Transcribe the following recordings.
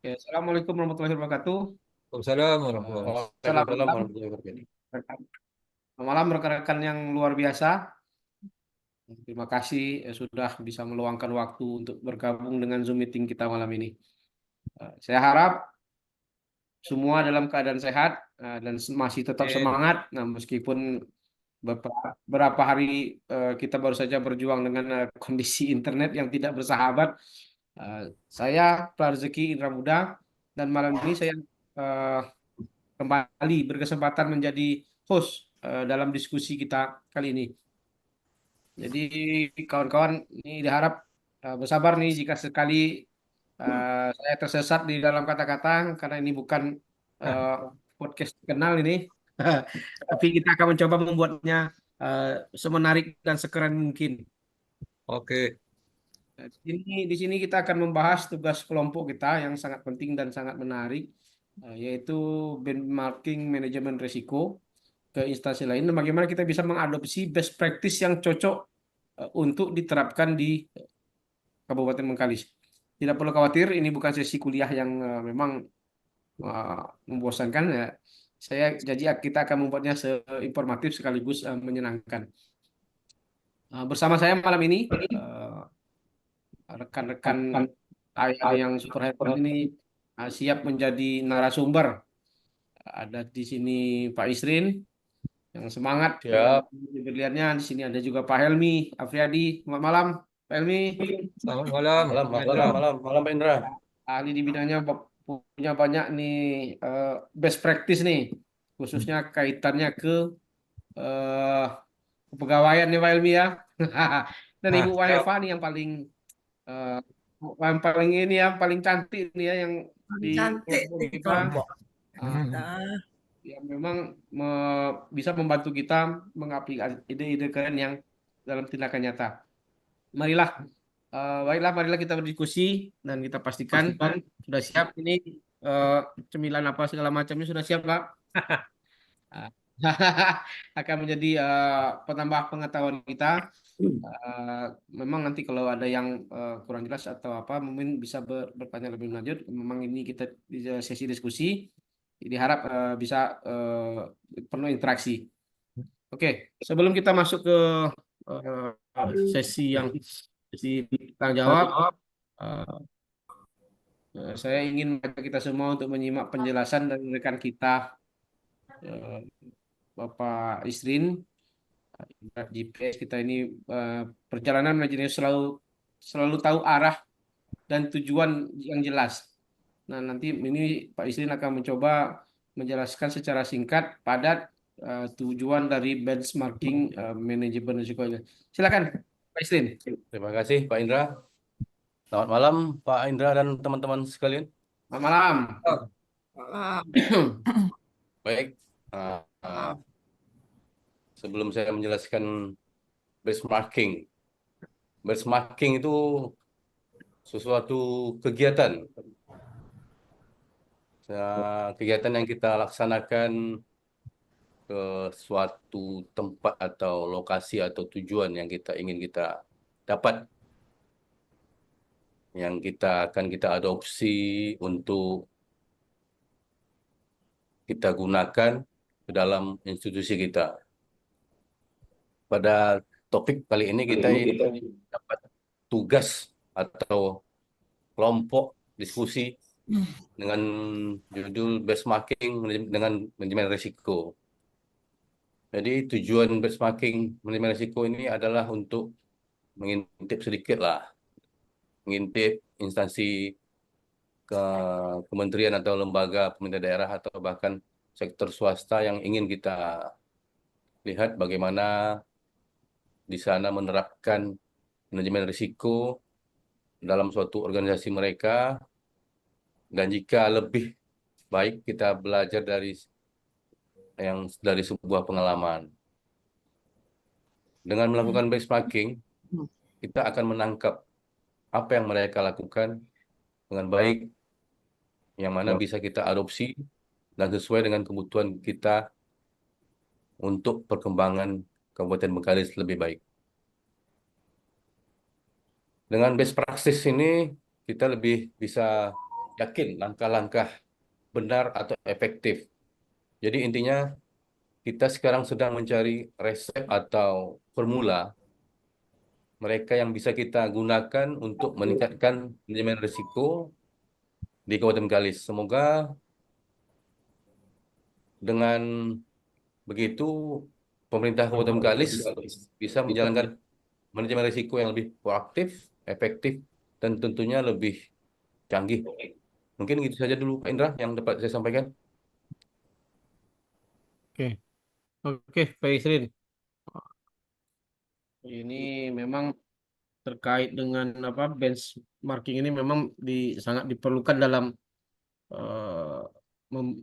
Ya, Assalamualaikum warahmatullahi wabarakatuh. Waalaikumsalam Eh, warahmatullahi Selamat Waalaikumsalam malam, warahmatullahi wabarakatuh. malam rekan-rekan yang luar biasa. Terima kasih sudah bisa meluangkan waktu untuk bergabung dengan Zoom meeting kita malam ini. Saya harap semua dalam keadaan sehat dan masih tetap Oke. semangat. Nah, meskipun beberapa hari kita baru saja berjuang dengan kondisi internet yang tidak bersahabat. Eh, saya Prarzeki Indra Muda dan malam ini saya eh, kembali berkesempatan menjadi host dalam diskusi kita kali ini. Jadi kawan-kawan ini diharap bersabar nih jika sekali saya tersesat di dalam kata-kata karena ini bukan eh, podcast kenal ini. Tapi kita akan mencoba membuatnya eh, semenarik dan sekeren mungkin. Oke. Nah, di sini kita akan membahas tugas kelompok kita yang sangat penting dan sangat menarik, yaitu benchmarking manajemen risiko ke instansi lain dan bagaimana kita bisa mengadopsi best practice yang cocok untuk diterapkan di Kabupaten Bengkalis. Tidak perlu khawatir, ini bukan sesi kuliah yang memang eh, membosankan ya. Jadi kita akan membuatnya seinformatif sekaligus menyenangkan. Bersama saya malam ini rekan-rekan saya yang super hebat ini siap menjadi narasumber. Ada di sini Pak Isrin yang semangat dengan Siap. berliannya. Di sini ada juga Pak Helmi Afriadi. Selamat malam, Pak Helmi. Selamat malam. Pak Malam, Hendra, malam, malam, malam, Pak Indra. ahli di bidangnya punya banyak nih eh, best practice nih, khususnya kaitannya ke eh, kepegawaian nih Pak Helmi ya. Dan Ibu Siap. Wanefa nih eh, yang paling ini ya, paling cantik nih ya yang di Cantik kelompok di kita. kelompok Ah, kita. yang memang bisa membantu kita mengaplikasi ide-ide keren yang dalam tindakan nyata. Marilah, baiklah, marilah kita berdiskusi dan kita pastikan sudah siap ini eh, cemilan apa segala macamnya sudah siap, Pak. Ah, akan menjadi penambah pengetahuan kita. Eh, Memang nanti kalau ada yang kurang jelas atau apa, mungkin bisa bertanya lebih lanjut. Memang ini kita di sesi diskusi, diharap bisa penuh interaksi. Oke, sebelum kita masuk ke sesi yang sesi tanya jawab, eh, saya ingin mengajak kita semua untuk menyimak penjelasan dari rekan kita, eh, Bapak Isrin. GPS kita ini eh, perjalanan manajernya selalu selalu tahu arah dan tujuan yang jelas. Nah, nanti ini Pak Isrin akan mencoba menjelaskan secara singkat, padat, tujuan dari benchmarking manajemen risiko ini. Silakan, Pak Isrin. Terima kasih, Pak Indra. Selamat malam, Pak Indra dan teman-teman sekalian. Selamat malam. Ah, Baik. Ah, ah, sebelum saya menjelaskan benchmarking. Benchmarking itu suatu kegiatan. Kegiatan yang kita laksanakan ke suatu tempat atau lokasi atau tujuan yang kita ingin kita dapat, yang kita adopsi untuk kita gunakan ke dalam institusi kita. Pada topik kali ini kita dapat tugas atau kelompok diskusi dengan judul benchmarking dengan manajemen risiko. Jadi tujuan benchmarking manajemen risiko ini adalah untuk mengintip sedikit lah, mengintip instansi ke kementerian atau lembaga pemerintah daerah atau bahkan sektor swasta yang ingin kita lihat bagaimana di sana menerapkan manajemen risiko dalam suatu organisasi mereka, dan jika lebih baik kita belajar dari sebuah pengalaman. Dengan melakukan benchmarking, kita akan menangkap apa yang mereka lakukan dengan baik, yang mana bisa kita adopsi dan sesuai dengan kebutuhan kita untuk perkembangan Kabupaten Bengkalis lebih baik. Dengan best practice ini, kita lebih bisa yakin langkah-langkah benar atau efektif. Jadi intinya kita sekarang sedang mencari resep atau formula mereka yang bisa kita gunakan untuk meningkatkan manajemen risiko di Kabupaten Bengkalis. Semoga dengan begitu pemerintah Kabupaten Bengkalis bisa menjalankan manajemen risiko yang lebih proaktif, efektif, dan tentunya lebih canggih. Mungkin gitu saja dulu Pak Indra yang dapat saya sampaikan. Oke, oke, Pak Isrin. Ini memang terkait dengan apa benchmarking ini memang sangat diperlukan dalam eh,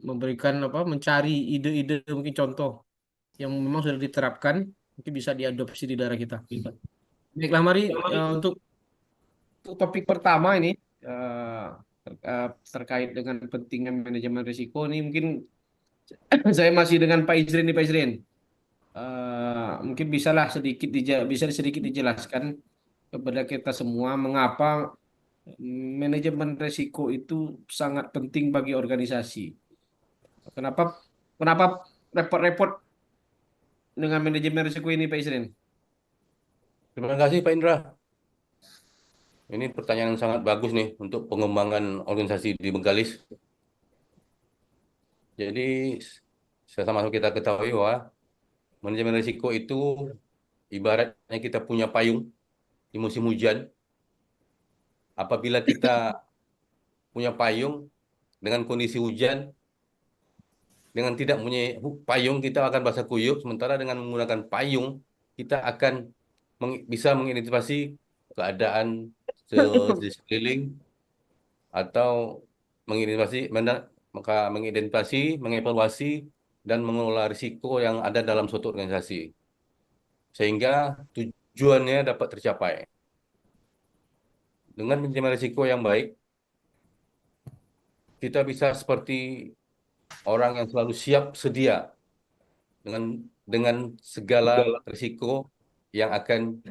memberikan apa mencari ide-ide mungkin contoh yang memang sudah diterapkan mungkin bisa diadopsi di daerah kita. Baiklah, mari untuk topik pertama ini eh, terkait dengan pentingnya manajemen risiko ini mungkin saya masih dengan Pak Izrin nih Pak Izrin. Mungkin bisa sedikit dijelaskan kepada kita semua mengapa manajemen risiko itu sangat penting bagi organisasi. Kenapa kenapa repot-repot dengan manajemen risiko ini Pak Izrin? Terima kasih Pak Indra. Ini pertanyaan yang sangat bagus nih untuk pengembangan organisasi di Bengkalis. Jadi sama-sama kita ketahui bahwa manajemen risiko itu ibaratnya kita punya payung di musim hujan. Apabila kita punya payung dengan kondisi hujan, dengan tidak punya payung kita akan basah kuyup. Sementara dengan menggunakan payung kita akan bisa mengidentifikasi keadaan di sekeliling atau mengidentifikasi, mengevaluasi dan mengelola risiko yang ada dalam suatu organisasi sehingga tujuannya dapat tercapai. Dengan manajemen risiko yang baik, kita bisa seperti orang yang selalu siap sedia dengan dengan segala risiko yang akan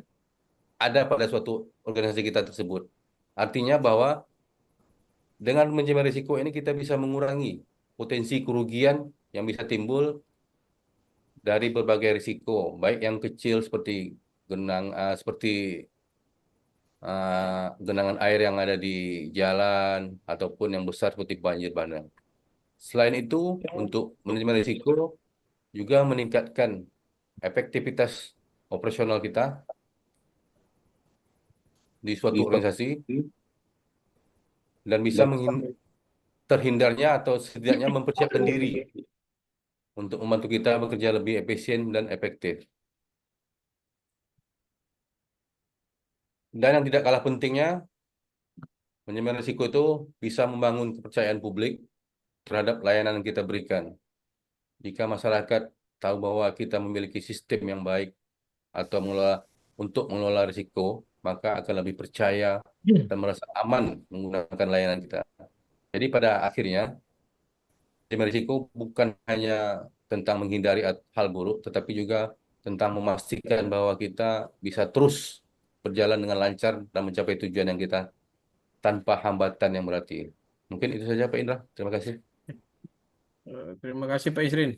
ada pada suatu organisasi kita tersebut. Artinya bahwa dengan manajemen risiko ini kita bisa mengurangi potensi kerugian yang bisa timbul dari berbagai risiko, baik yang kecil seperti seperti genangan air yang ada di jalan ataupun yang besar seperti banjir bandang. Selain itu, untuk manajemen risiko juga meningkatkan efektivitas operasional kita di suatu organisasi dan bisa terhindarnya atau setidaknya mempersiapkan diri untuk membantu kita bekerja lebih efisien dan efektif. Dan yang tidak kalah pentingnya, manajemen risiko itu bisa membangun kepercayaan publik terhadap layanan yang kita berikan. Jika masyarakat tahu bahwa kita memiliki sistem yang baik atau untuk mengelola risiko, maka akan lebih percaya dan merasa aman menggunakan layanan kita. Jadi pada akhirnya, manajemen risiko bukan hanya tentang menghindari hal buruk, tetapi juga tentang memastikan bahwa kita bisa terus berjalan dengan lancar dan mencapai tujuan yang kita tanpa hambatan yang berarti. Mungkin itu saja Pak Indra. Terima kasih. Terima kasih Pak Isrin.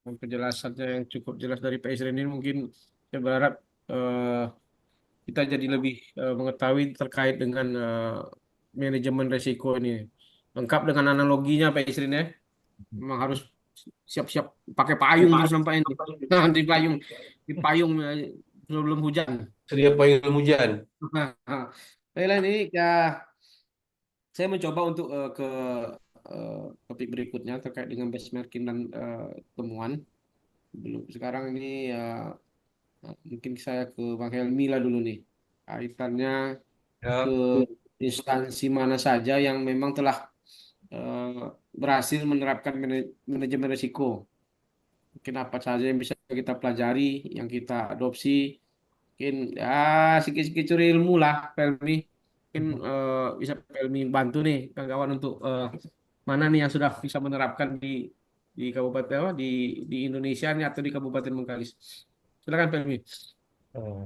Penjelasannya yang cukup jelas dari Pak Isrin ini mungkin saya berharap eh, kita jadi lebih mengetahui terkait dengan manajemen risiko ini. Lengkap dengan analoginya Pak Isrin ya. Memang harus siap-siap pakai payung terus sampai ini. Di payung, di payung sebelum hujan. Sedia payung hujan. Baiklah ini ya, saya mencoba untuk ke eh, topik berikutnya terkait dengan benchmarking dan temuan. Belum sekarang ini mungkin saya ke Bang Helmi lah dulu nih. Kaitannya ke Ya, instansi mana saja yang memang telah eh, berhasil menerapkan manajemen risiko. Mungkin apa saja yang bisa kita pelajari, yang kita adopsi. Mungkin ya sedikit-sedikit curi ilmu lah, Pelmi. Mungkin bisa Pelmi bantu nih kawan-kawan untuk mana nih yang sudah bisa menerapkan di kabupaten apa, di Indonesia nih atau di Kabupaten Bengkalis. Silakan Pelmi. oh,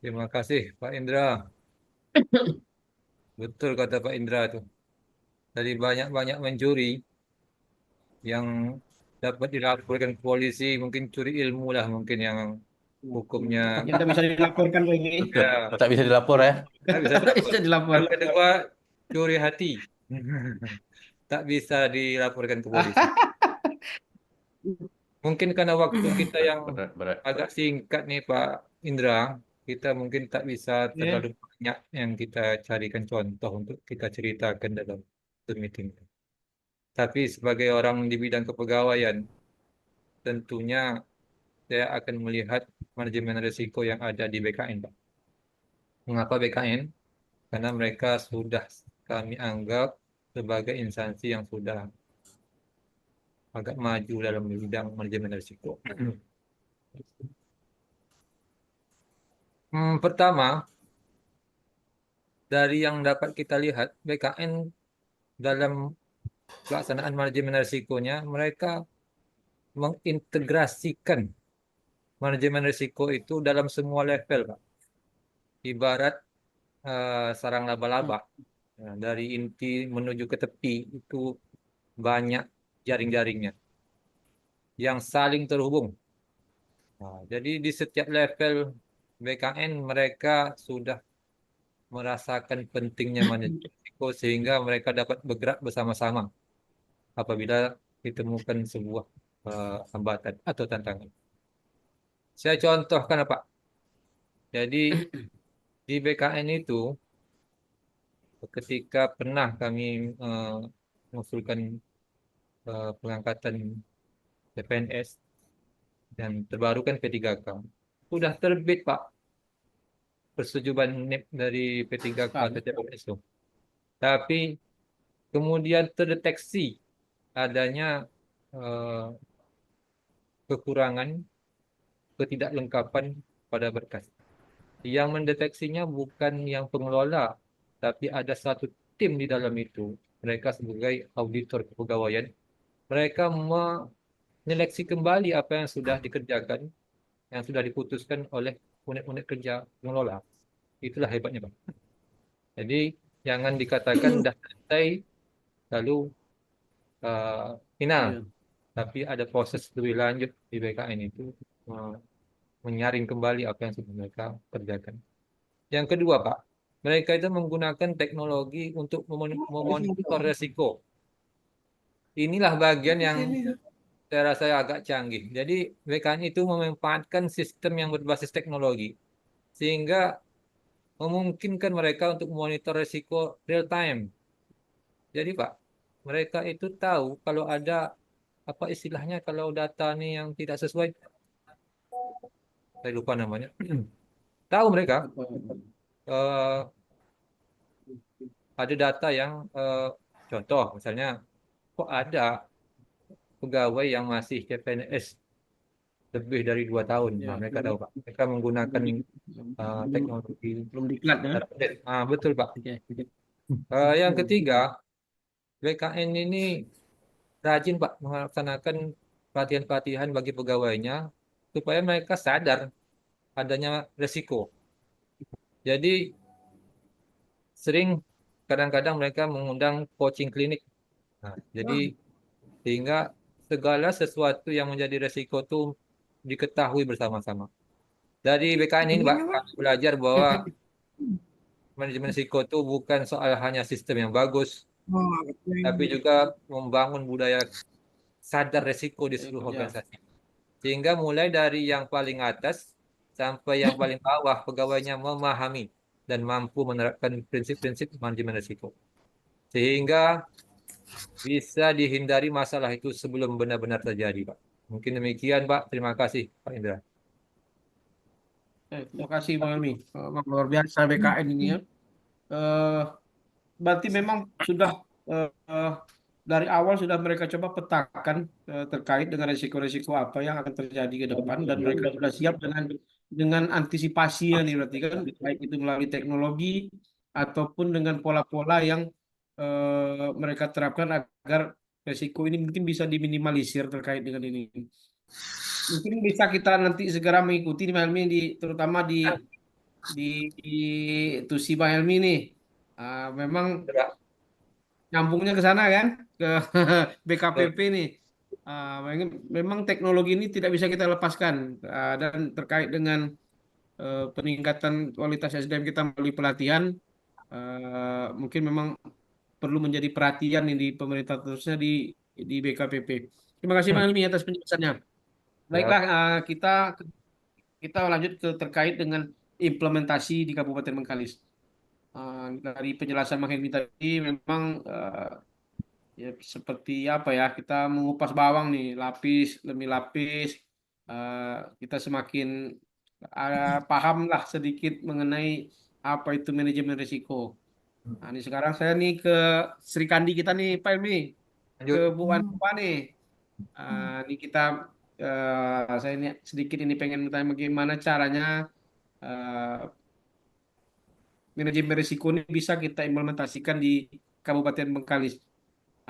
terima kasih Pak Indra. Betul kata Pak Indra tuh. dari banyak-banyak mencuri yang dapat dilaporkan ke polisi, mungkin curi ilmu lah mungkin yang hukumnya Yang tidak bisa dilaporkan kayak gini. ya Tak bisa dilapor ya. tak bisa Tidak dilapor. bisa dilapor. Yang kedua, curi hati. Tak bisa dilaporkan ke polisi. Mungkin karena waktu kita yang Berat. agak singkat nih Pak Indra, kita mungkin tak bisa Ya. terlalu banyak yang kita carikan contoh untuk kita ceritakan dalam Zoom meeting. Tapi sebagai orang di bidang kepegawaian, tentunya saya akan melihat manajemen risiko yang ada di BKN, Pak. Mengapa BKN? Karena mereka sudah kami anggap sebagai instansi yang sudah agak maju dalam bidang manajemen risiko. Pertama, dari yang dapat kita lihat, BKN dalam pelaksanaan manajemen risikonya, mereka mengintegrasikan manajemen risiko itu dalam semua level, Pak. Ibarat sarang laba-laba. Nah, dari inti menuju ke tepi itu banyak jaring-jaringnya yang saling terhubung. Nah, jadi di setiap level BKN mereka sudah merasakan pentingnya manajemen risiko sehingga mereka dapat bergerak bersama-sama apabila ditemukan sebuah hambatan atau tantangan. Saya contohkan Pak. Jadi di BKN itu ketika pernah kami mengusulkan pengangkatan CPNS dan terbaru kan P3K. Sudah terbit Pak persetujuan NIP dari P3K Kan. atau CPNS itu. Tapi kemudian terdeteksi adanya eh, kekurangan, ketidaklengkapan pada berkas. Yang mendeteksinya bukan yang pengelola, tapi ada satu tim di dalam itu. Mereka sebagai auditor kepegawaian, mereka menyeleksi kembali apa yang sudah dikerjakan, yang sudah diputuskan oleh unit-unit kerja pengelola. Itulah hebatnya, Pak. Jadi jangan dikatakan dah selesai lalu final, Iya. tapi ada proses lebih lanjut di BKN itu uh, menyaring kembali apa yang sudah mereka kerjakan. Yang kedua, Pak, mereka itu menggunakan teknologi untuk memonitor resiko. Inilah bagian yang saya rasa agak canggih. Jadi BKN itu memanfaatkan sistem yang berbasis teknologi sehingga memungkinkan mereka untuk memonitor resiko real time. Jadi Pak, mereka itu tahu kalau ada apa istilahnya kalau data ini yang tidak sesuai, saya lupa namanya. Tahu mereka eh, ada data yang contoh misalnya kok ada pegawai yang masih CPNS lebih dari 2 tahun. Nah, Ya. mereka tahu Pak. Mereka menggunakan teknologi. Belum diklat ya. Betul Pak. Oke. Yang ketiga, BKN ini rajin Pak melaksanakan pelatihan-pelatihan bagi pegawainya supaya mereka sadar adanya resiko. Jadi sering kadang-kadang mereka mengundang coaching klinik. Nah, jadi sehingga segala sesuatu yang menjadi resiko itu diketahui bersama-sama. Dari BKN ini Pak, kami belajar bahwa manajemen risiko itu bukan soal hanya sistem yang bagus, tapi juga membangun budaya sadar resiko di seluruh Ya. organisasi. Sehingga mulai dari yang paling atas sampai yang paling bawah pegawainya memahami dan mampu menerapkan prinsip-prinsip manajemen risiko. Sehingga bisa dihindari masalah itu sebelum benar-benar terjadi, Pak. Mungkin demikian, Pak. Terima kasih, Pak Indra. Terima kasih Bang Helmi. Memang luar biasa BKN ini ya. Eh, Berarti memang sudah dari awal sudah mereka coba petakan terkait dengan risiko-risiko apa yang akan terjadi ke depan dan mereka sudah siap dengan antisipasinya nih berarti kan baik itu melalui teknologi ataupun dengan pola-pola yang mereka terapkan agar risiko ini mungkin bisa diminimalisir terkait dengan ini. Mungkin bisa kita nanti segera mengikuti Bang Helmi terutama di Tusi Bang Helmi nih. Memang nyambungnya ke sana kan, ke BKPP nih. Memang teknologi ini tidak bisa kita lepaskan, dan terkait dengan peningkatan kualitas SDM kita melalui pelatihan, mungkin memang perlu menjadi perhatian nih di pemerintah, terusnya di BKPP. Terima kasih Bang Ilmi atas penjelasannya. Ya, Baiklah, kita kita lanjut ke terkait dengan implementasi di Kabupaten Bengkalis. Dari penjelasan Bang Ilmi tadi, memang ya seperti apa ya, kita mengupas bawang nih, lapis demi lapis. Kita semakin paham lah sedikit mengenai apa itu manajemen risiko. Nah, ini sekarang saya nih ke Sri Kandi kita nih, Pak Ilmi, ke lanjut. Bu Anpa nih. Ini kita, saya ini sedikit ini pengen bertanya bagaimana caranya eh, manajemen risiko ini bisa kita implementasikan di Kabupaten Bengkalis.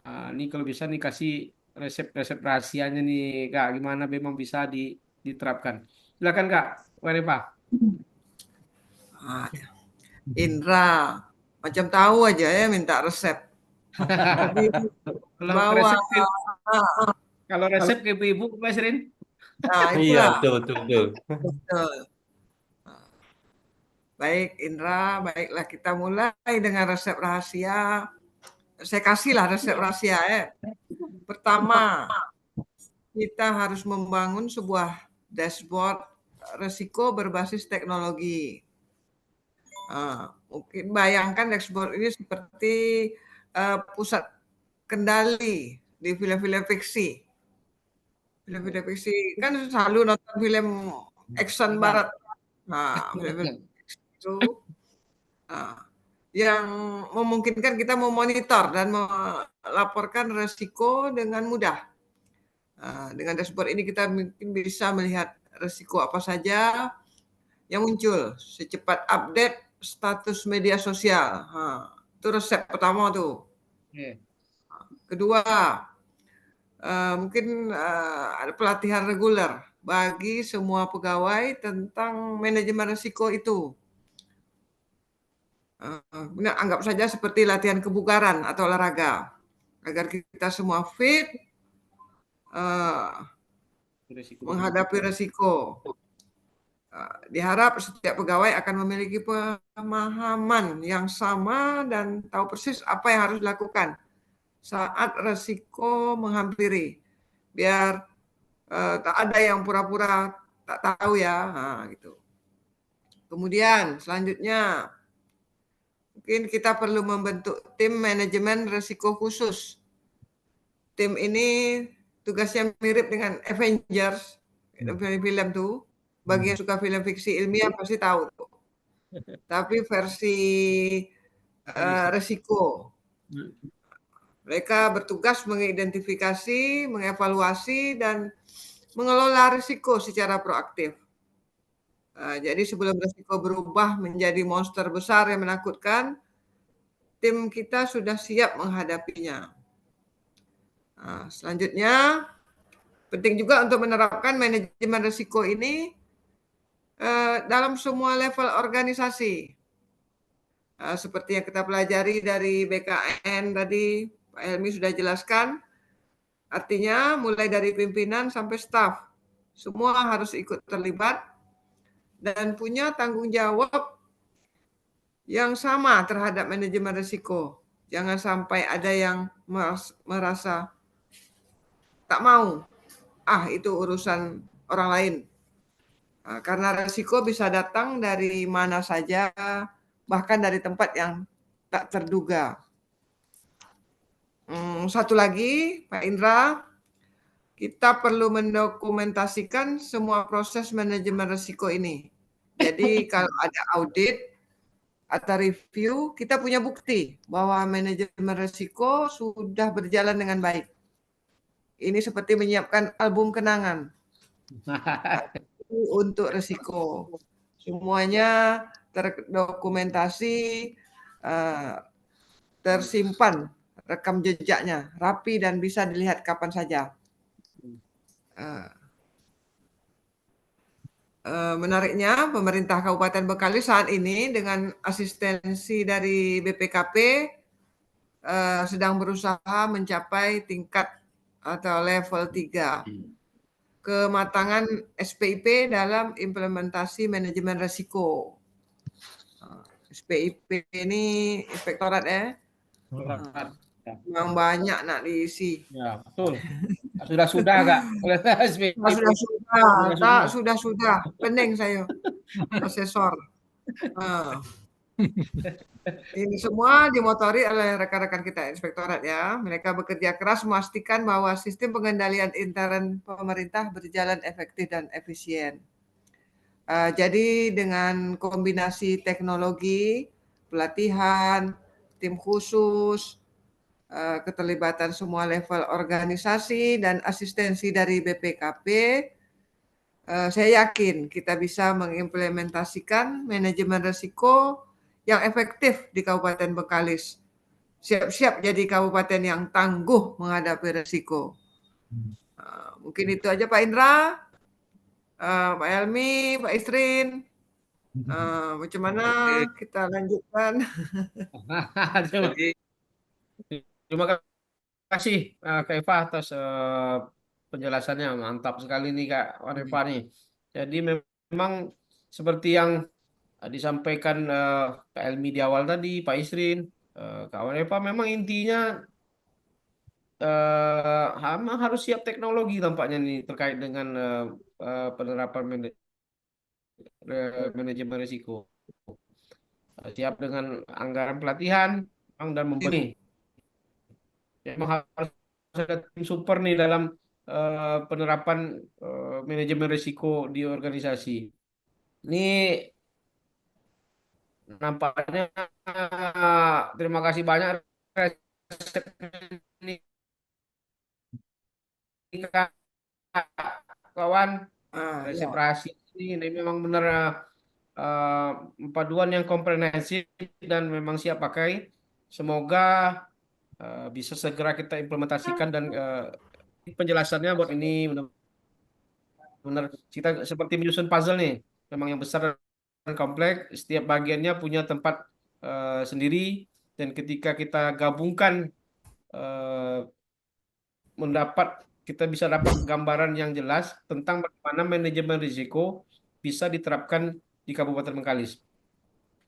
Ini kalau bisa nih kasih resep-resep rahasianya nih Kak, gimana memang bisa diterapkan. Silakan Kak, mari Pak. Ah, Indra, macam tahu aja ya minta resep. Tapi Kalau bawa, resep ke, kalau resep ke ibu-ibu, Mas Rin. nah Iya, itulah. betul, betul, betul. Betul. Baik Indra, baiklah kita mulai dengan resep rahasia. Saya kasihlah resep rahasia ya. Pertama, kita harus membangun sebuah dashboard resiko berbasis teknologi. Mungkin bayangkan dashboard ini seperti pusat kendali di film-film fiksi. Film-film fiksi kan selalu nonton film action barat. Nah, film-film itu yang memungkinkan kita memonitor dan melaporkan resiko dengan mudah. Dengan dashboard ini kita mungkin bisa melihat resiko apa saja yang muncul, secepat update status media sosial. Itu resep pertama tuh. Kedua, mungkin ada pelatihan reguler bagi semua pegawai tentang manajemen risiko itu. Anggap saja seperti latihan kebugaran atau olahraga agar kita semua fit menghadapi risiko. Diharap setiap pegawai akan memiliki pemahaman yang sama dan tahu persis apa yang harus dilakukan saat risiko menghampiri. Biar tak ada yang pura-pura tak tahu ya. Gitu. Kemudian selanjutnya mungkin kita perlu membentuk tim manajemen risiko khusus. Tim ini tugasnya mirip dengan Avengers, film tuh. Bagi yang suka film fiksi ilmiah pasti tahu tuh. Tapi versi risiko. Mereka bertugas mengidentifikasi, mengevaluasi, dan mengelola risiko secara proaktif. Jadi sebelum risiko berubah menjadi monster besar yang menakutkan, tim kita sudah siap menghadapinya. Selanjutnya, penting juga untuk menerapkan manajemen risiko ini dalam semua level organisasi. Seperti yang kita pelajari dari BKN tadi, Pak Helmi sudah jelaskan, artinya mulai dari pimpinan sampai staf, semua harus ikut terlibat dan punya tanggung jawab yang sama terhadap manajemen risiko. Jangan sampai ada yang merasa tak mau, itu urusan orang lain. Karena risiko bisa datang dari mana saja, bahkan dari tempat yang tak terduga. Satu lagi, Pak Indra, kita perlu mendokumentasikan semua proses manajemen risiko ini. Jadi kalau ada audit atau review, kita punya bukti bahwa manajemen risiko sudah berjalan dengan baik. Ini seperti menyiapkan album kenangan untuk risiko. Semuanya terdokumentasi, tersimpan rekam jejaknya, rapi dan bisa dilihat kapan saja. Menariknya, pemerintah Kabupaten Bengkalis saat ini dengan asistensi dari BPKP sedang berusaha mencapai tingkat atau level 3. Kematangan SPIP dalam implementasi manajemen risiko. SPIP ini inspektorat ya. Berat. Ya, Memang banyak nak diisi. ya, betul. Sudah Kak. Oleh SPP. Sudah. Pening saya. Asesor. Ini semua dimotori oleh rekan-rekan kita inspektorat ya. Mereka bekerja keras memastikan bahwa sistem pengendalian intern pemerintah berjalan efektif dan efisien. Jadi dengan kombinasi teknologi, pelatihan, tim khusus, keterlibatan semua level organisasi dan asistensi dari BPKP, saya yakin kita bisa mengimplementasikan manajemen risiko yang efektif di Kabupaten Bengkalis. Siap-siap jadi kabupaten yang tangguh menghadapi risiko. Mungkin itu aja Pak Indra, Pak Helmi, Pak Isrin. Macam mana kita lanjutkan? Terima, Jadi terima kasih Kak Eva atas penjelasannya. Mantap sekali nih Kak Eva nih. Jadi memang seperti yang disampaikan Kak Elmi di awal tadi, Pak Isrin, Kak Eva, memang intinya memang harus siap teknologi tampaknya nih terkait dengan penerapan manajemen risiko. Siap dengan anggaran pelatihan dan memberi. Memang harus ada tim super nih dalam penerapan manajemen risiko di organisasi. Ini nampaknya terima kasih banyak resep ini Kak, kawan. Resep Ya. rahasia ini memang benar paduan yang komprehensif dan memang siap pakai. Semoga bisa segera kita implementasikan dan penjelasannya buat ini benar-benar kita seperti menyusun puzzle nih, memang yang besar dan kompleks, setiap bagiannya punya tempat sendiri dan ketika kita gabungkan kita bisa dapat gambaran yang jelas tentang bagaimana manajemen risiko bisa diterapkan di Kabupaten Bengkalis.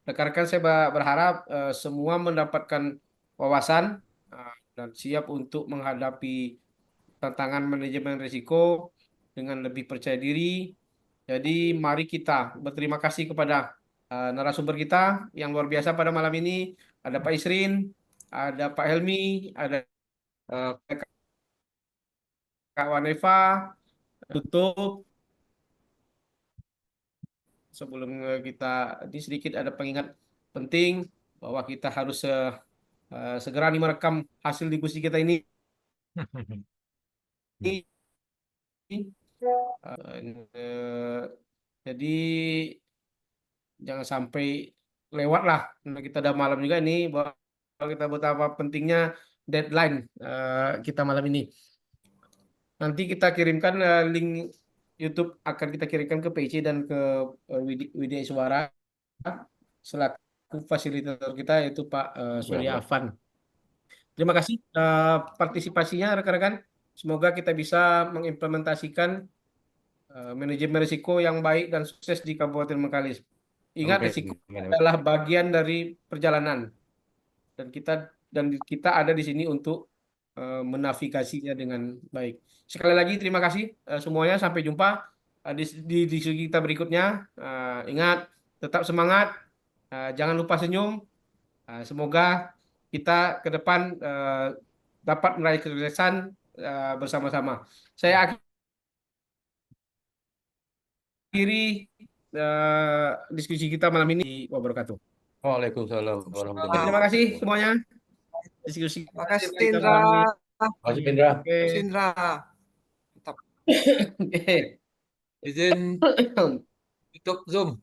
Rekan-rekan saya berharap semua mendapatkan wawasan dan siap untuk menghadapi tantangan manajemen risiko dengan lebih percaya diri. Jadi mari kita berterima kasih kepada narasumber kita yang luar biasa pada malam ini. Ada Pak Isrin, ada Pak Helmi, ada Kak Waneva. Tutup sebelum kita di sedikit ada pengingat penting bahwa kita harus segera nih merekam hasil diskusi kita ini. Jadi jangan sampai lewat lah. Nah, kita udah malam juga ini bahwa kita betapa pentingnya deadline kita malam ini. Nanti kita kirimkan link YouTube akan kita kirimkan ke PC dan ke Widya Iswara selaku fasilitator kita yaitu Pak Surya Afan. Terima kasih partisipasinya rekan-rekan. Semoga kita bisa mengimplementasikan manajemen risiko yang baik dan sukses di Kabupaten Bengkalis. Ingat, risiko adalah bagian dari perjalanan dan kita ada di sini untuk menavigasinya dengan baik. Sekali lagi terima kasih semuanya. Sampai jumpa di diskusi kita berikutnya. Ingat, tetap semangat, jangan lupa senyum. Semoga kita ke depan dapat meraih kesuksesan bersama-sama. Saya akhiri diskusi kita malam ini. Wabarakatuh. Waalaikumsalam warahmatullahi Terima wabarakatuh. kasih semuanya. Diskusi Terima kasih kita Indra. malam ini. Terima kasih Indra. Oke. Indra. Oke. izin tutup Zoom.